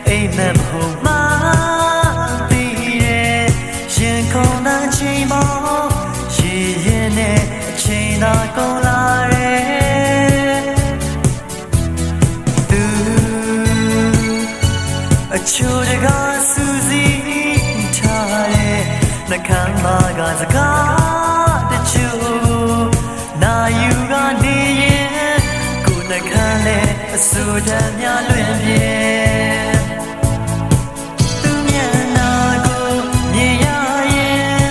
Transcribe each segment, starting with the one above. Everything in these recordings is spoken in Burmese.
အိမ်မက်ဖို့မှပြီးရဲ့ရင်ခုန်တဲ့ချိန်ပေါ်ရည်ရင်နဲ့အချိန်သာကုန်လာတယ်သူအချို့တကားစူးစီးထားတဲ့နှကမ်းပါကစကားတချို့နာယူကနေရင်ကိုယ်နှကမ်းနဲ့အဆူတမ်းများလွင်ပြေသူမျက်နှာကိုမြင်ရရင်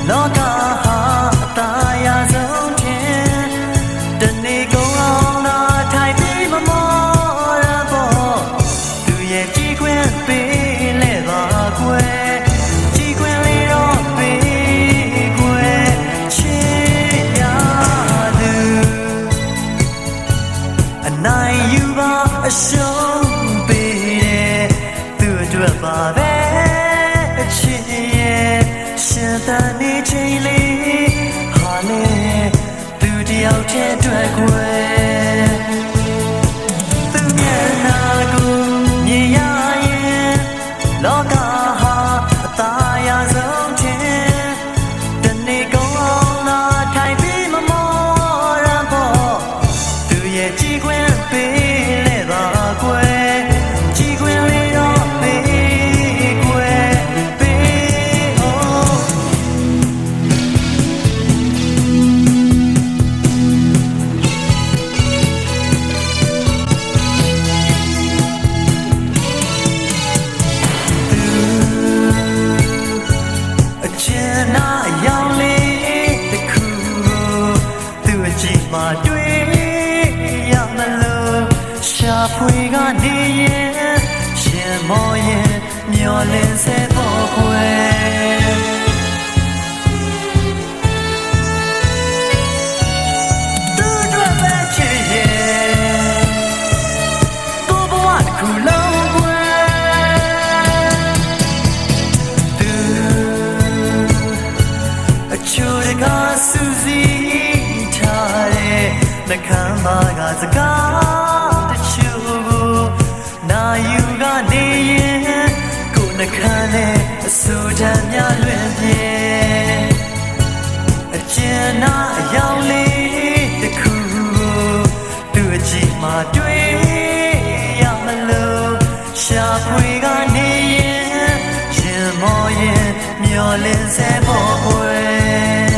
လောကဟာအသာရဆုံးထင်တနေ့ကုန်အောင်သာထိုင်ပြီးမမောရပေါ့သူရဲ့ကြည်ခွင့်ပေးလဲပါကွယ်ကြည်ခွင့်လေးတော့ပေးကွယ်ချစ်ရသူအနိုင်ယူပါအရှုံးပေးတယ်သူအတွက်ပါပဲအချစ်ရဲ့ရှင်သန်နေချိန်လေးဟာလေသူတယောက်တည်းအတွက်ကွယ်သူမျက်နှာကိုမြင်ရရင်လောကဟာအသာရဆုံးထင်တနေ့ကုန်အောင်သာထိုင်ပြီးမမောရပေါ့သူရဲ့ကြည်ခွင့်ပေးလဲပါကွယ်ကြည်ခွင့်လေးတော့ပေးကွယ်ပေးohအချင်နာရောက်လေတခုသူအကြည့်မှတွေ့ရမလို့ရှာဖွေကနေရင်ရှင်မောရင်မျောလင်းစေဖို့ကွယ်သူတို့ပဲချစ်ရဲ့ကိုဘဝတစ်ခုလုံးကွယ်သူအချို့တကားစူးစီးထားတဲ့နှကမ်းပါကစကားတချို့ကိုနာယူကနေရင်ကိုယ်နှကမ်းနဲ့အဆူတမ်းများလွင်ပြေအကျဉ်းနာအယောင်လေးတစ်ခုကိုသူအကြည့်မှတွေ့ရမလို့ရှာဖွေကနေရင်ရင်မောရင်မျောလင်းစေဖို့ကွယ်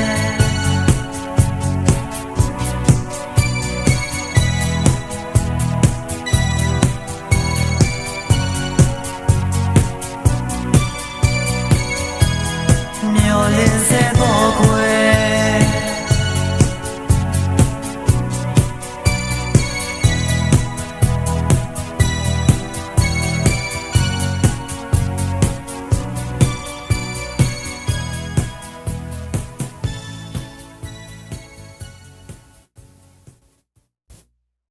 မျောလင်းစေဖို့ကွ